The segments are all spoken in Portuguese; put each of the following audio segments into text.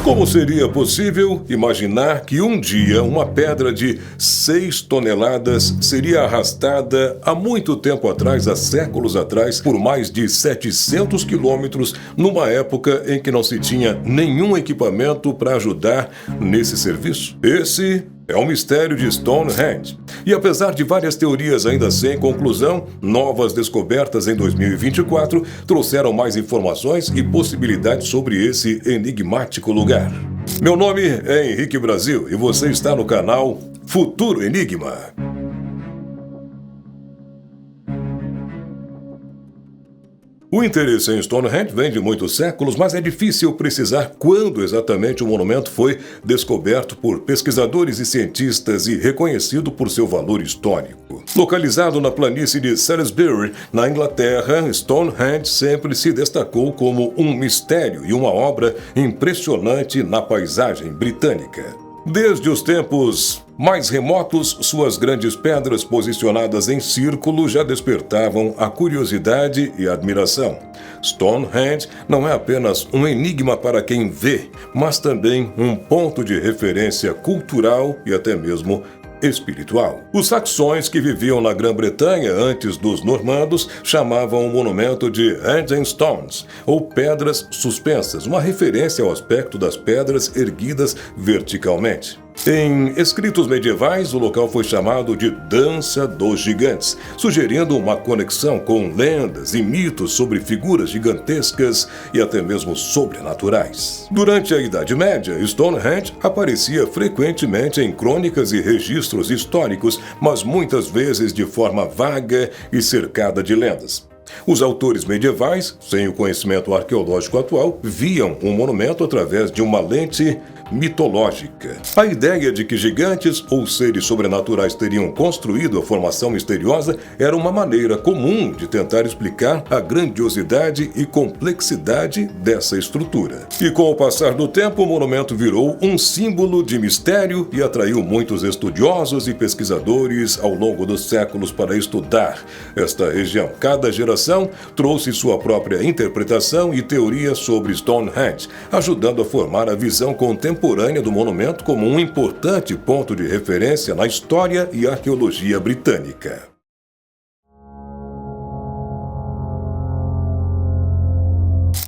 Como seria possível imaginar que um dia uma pedra de 6 toneladas seria arrastada há muito tempo atrás, há séculos atrás, por mais de 700 quilômetros, numa época em que não se tinha nenhum equipamento para ajudar nesse serviço? Esse é o mistério de Stonehenge. E apesar de várias teorias ainda sem conclusão, novas descobertas em 2024 trouxeram mais informações e possibilidades sobre esse enigmático lugar. Meu nome é Henrique Brasil e você está no canal Futuro Enigma. O interesse em Stonehenge vem de muitos séculos, mas é difícil precisar quando exatamente o monumento foi descoberto por pesquisadores e cientistas e reconhecido por seu valor histórico. Localizado na planície de Salisbury, na Inglaterra, Stonehenge sempre se destacou como um mistério e uma obra impressionante na paisagem britânica. Desde os tempos mais remotos, suas grandes pedras posicionadas em círculo já despertavam a curiosidade e a admiração. Stonehenge não é apenas um enigma para quem vê, mas também um ponto de referência cultural e até mesmo espiritual. Os saxões que viviam na Grã-Bretanha antes dos normandos chamavam o monumento de Hanging Stones, ou pedras suspensas, uma referência ao aspecto das pedras erguidas verticalmente. Em escritos medievais, o local foi chamado de Dança dos Gigantes, sugerindo uma conexão com lendas e mitos sobre figuras gigantescas e até mesmo sobrenaturais. Durante a Idade Média, Stonehenge aparecia frequentemente em crônicas e registros históricos, mas muitas vezes de forma vaga e cercada de lendas. Os autores medievais, sem o conhecimento arqueológico atual, viam o monumento através de uma lente mitológica. A ideia de que gigantes ou seres sobrenaturais teriam construído a formação misteriosa era uma maneira comum de tentar explicar a grandiosidade e complexidade dessa estrutura. E com o passar do tempo, o monumento virou um símbolo de mistério e atraiu muitos estudiosos e pesquisadores ao longo dos séculos para estudar esta região. Cada geração trouxe sua própria interpretação e teoria sobre Stonehenge, ajudando a formar a visão contemporânea do monumento como um importante ponto de referência na história e arqueologia britânica.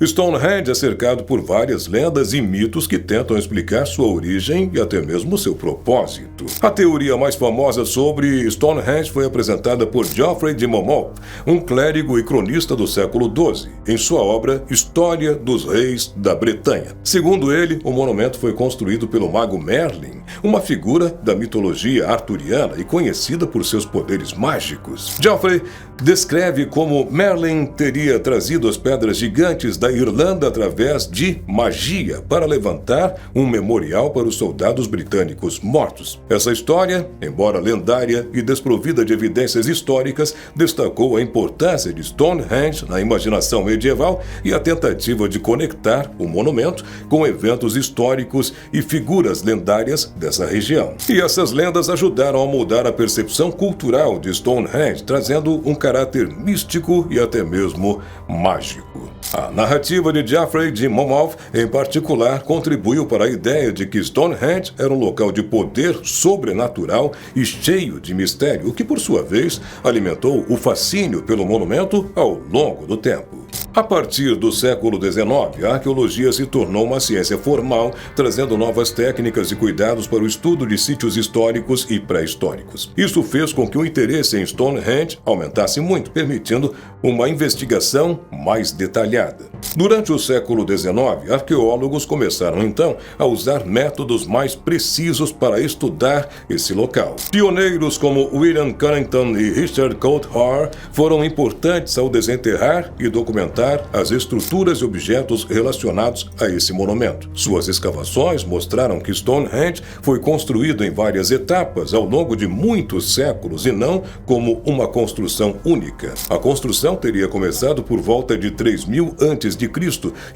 Stonehenge é cercado por várias lendas e mitos que tentam explicar sua origem e até mesmo seu propósito. A teoria mais famosa sobre Stonehenge foi apresentada por Geoffrey de Monmouth, um clérigo e cronista do século XII, em sua obra História dos Reis da Bretanha. Segundo ele, o monumento foi construído pelo mago Merlin, uma figura da mitologia arturiana e conhecida por seus poderes mágicos. Geoffrey descreve como Merlin teria trazido as pedras gigantes da Irlanda através de magia para levantar um memorial para os soldados britânicos mortos. Essa história, embora lendária e desprovida de evidências históricas, destacou a importância de Stonehenge na imaginação medieval e a tentativa de conectar o monumento com eventos históricos e figuras lendárias dessa região. E essas lendas ajudaram a mudar a percepção cultural de Stonehenge, trazendo um caráter místico e até mesmo mágico. A narrativa de Geoffrey de Monmouth, em particular, contribuiu para a ideia de que Stonehenge era um local de poder sobrenatural e cheio de mistério, o que, por sua vez, alimentou o fascínio pelo monumento ao longo do tempo. A partir do século XIX, a arqueologia se tornou uma ciência formal, trazendo novas técnicas e cuidados para o estudo de sítios históricos e pré-históricos. Isso fez com que o interesse em Stonehenge aumentasse muito, permitindo uma investigação mais detalhada. Durante o século XIX, arqueólogos começaram então a usar métodos mais precisos para estudar esse local. Pioneiros como William Carrington e Richard Coulthard foram importantes ao desenterrar e documentar as estruturas e objetos relacionados a esse monumento. Suas escavações mostraram que Stonehenge foi construído em várias etapas ao longo de muitos séculos e não como uma construção única. A construção teria começado por volta de 3000 a.C.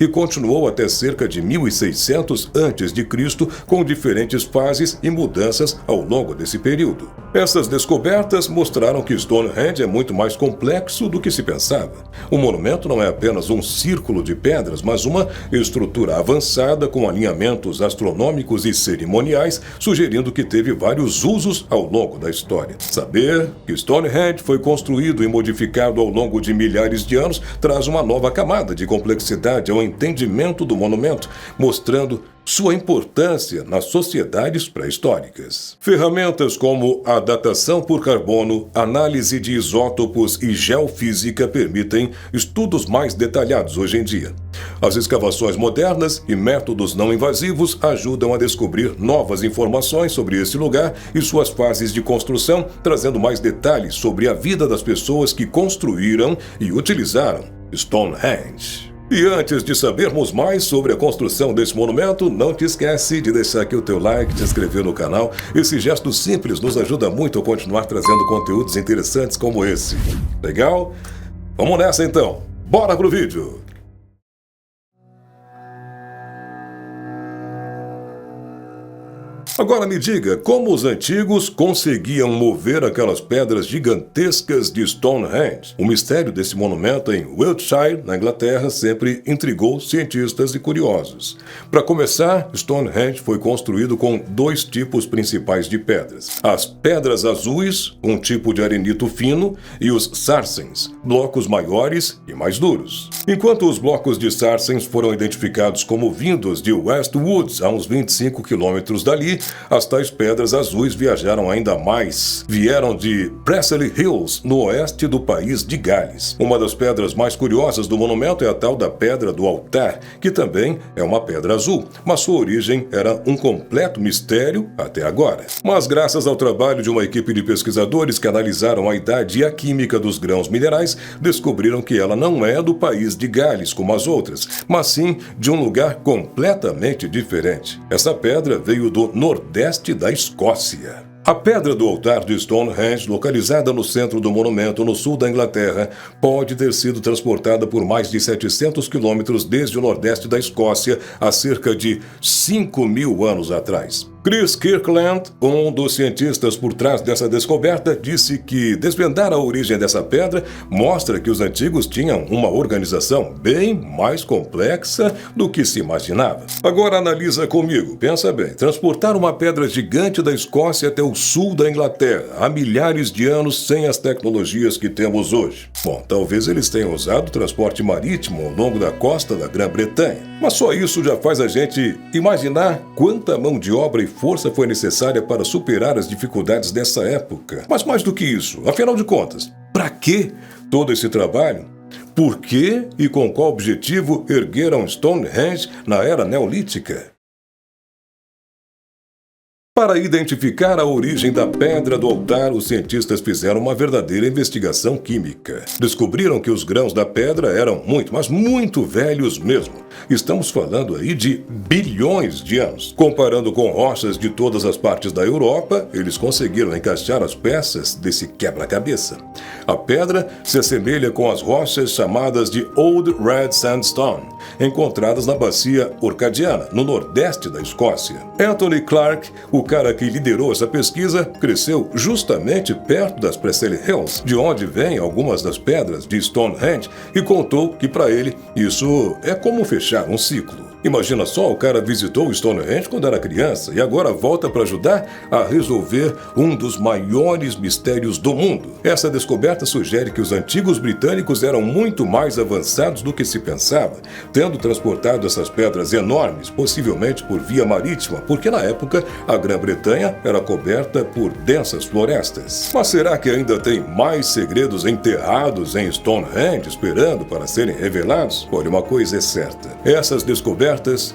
e continuou até cerca de 1600 a.C., com diferentes fases e mudanças ao longo desse período. Essas descobertas mostraram que Stonehenge é muito mais complexo do que se pensava. O monumento não é apenas um círculo de pedras, mas uma estrutura avançada com alinhamentos astronômicos e cerimoniais, sugerindo que teve vários usos ao longo da história. Saber que Stonehenge foi construído e modificado ao longo de milhares de anos traz uma nova camada de complexidade ao entendimento do monumento, mostrando sua importância nas sociedades pré-históricas. Ferramentas como a datação por carbono, análise de isótopos e geofísica permitem estudos mais detalhados hoje em dia. As escavações modernas e métodos não invasivos ajudam a descobrir novas informações sobre esse lugar e suas fases de construção, trazendo mais detalhes sobre a vida das pessoas que construíram e utilizaram Stonehenge. E antes de sabermos mais sobre a construção desse monumento, não te esquece de deixar aqui o teu like, te inscrever no canal. Esse gesto simples nos ajuda muito a continuar trazendo conteúdos interessantes como esse. Legal? Vamos nessa então. Bora pro vídeo! Agora me diga, como os antigos conseguiam mover aquelas pedras gigantescas de Stonehenge? O mistério desse monumento em Wiltshire, na Inglaterra, sempre intrigou cientistas e curiosos. Para começar, Stonehenge foi construído com dois tipos principais de pedras. As pedras azuis, um tipo de arenito fino, e os sarcens, blocos maiores e mais duros. Enquanto os blocos de sarcens foram identificados como vindos de Westwoods, a uns 25 quilômetros dali, as tais pedras azuis viajaram ainda mais. Vieram de Presely Hills, no oeste do país de Gales. Uma das pedras mais curiosas do monumento é a tal da Pedra do Altar, que também é uma pedra azul, mas sua origem era um completo mistério até agora. Mas graças ao trabalho de uma equipe de pesquisadores que analisaram a idade e a química dos grãos minerais, descobriram que ela não é do país de Gales como as outras, mas sim de um lugar completamente diferente. Essa pedra veio do nordeste da Escócia. A Pedra do Altar de Stonehenge, localizada no centro do monumento no sul da Inglaterra, pode ter sido transportada por mais de 700 quilômetros desde o nordeste da Escócia há cerca de 5.000 anos atrás. Chris Kirkland, um dos cientistas por trás dessa descoberta, disse que desvendar a origem dessa pedra mostra que os antigos tinham uma organização bem mais complexa do que se imaginava. Agora analisa comigo, pensa bem, transportar uma pedra gigante da Escócia até o sul da Inglaterra há milhares de anos sem as tecnologias que temos hoje. Bom, talvez eles tenham usado transporte marítimo ao longo da costa da Grã-Bretanha, mas só isso já faz a gente imaginar quanta mão de obra e força foi necessária para superar as dificuldades dessa época. Mas mais do que isso, afinal de contas, para que todo esse trabalho? Por que e com qual objetivo ergueram Stonehenge na era neolítica? Para identificar a origem da Pedra do Altar, os cientistas fizeram uma verdadeira investigação química. Descobriram que os grãos da pedra eram muito, mas muito velhos mesmo. Estamos falando aí de bilhões de anos. Comparando com rochas de todas as partes da Europa, eles conseguiram encaixar as peças desse quebra-cabeça. A pedra se assemelha com as rochas chamadas de Old Red Sandstone, encontradas na bacia Orcadiana, no nordeste da Escócia. Anthony Clark, o cara que liderou essa pesquisa, cresceu justamente perto das Presely Hills, de onde vêm algumas das pedras de Stonehenge, e contou que para ele isso é como fechar um ciclo. Imagina só, o cara visitou Stonehenge quando era criança e agora volta para ajudar a resolver um dos maiores mistérios do mundo. Essa descoberta sugere que os antigos britânicos eram muito mais avançados do que se pensava, tendo transportado essas pedras enormes, possivelmente por via marítima, porque na época a Grã-Bretanha era coberta por densas florestas. Mas será que ainda tem mais segredos enterrados em Stonehenge esperando para serem revelados? Olha, uma coisa é certa, essas descobertas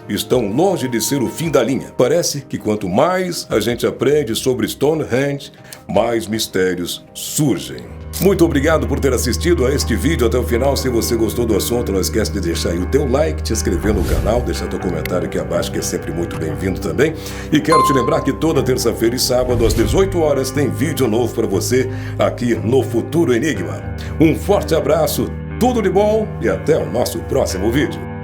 estão longe de ser o fim da linha. Parece que quanto mais a gente aprende sobre Stonehenge, mais mistérios surgem. Muito obrigado por ter assistido a este vídeo até o final. Se você gostou do assunto, não esquece de deixar aí o teu like, te inscrever no canal, deixar teu comentário aqui abaixo, que é sempre muito bem-vindo também. E quero te lembrar que toda terça-feira e sábado, às 18 horas, tem vídeo novo para você aqui no Futuro Enigma. Um forte abraço, tudo de bom e até o nosso próximo vídeo.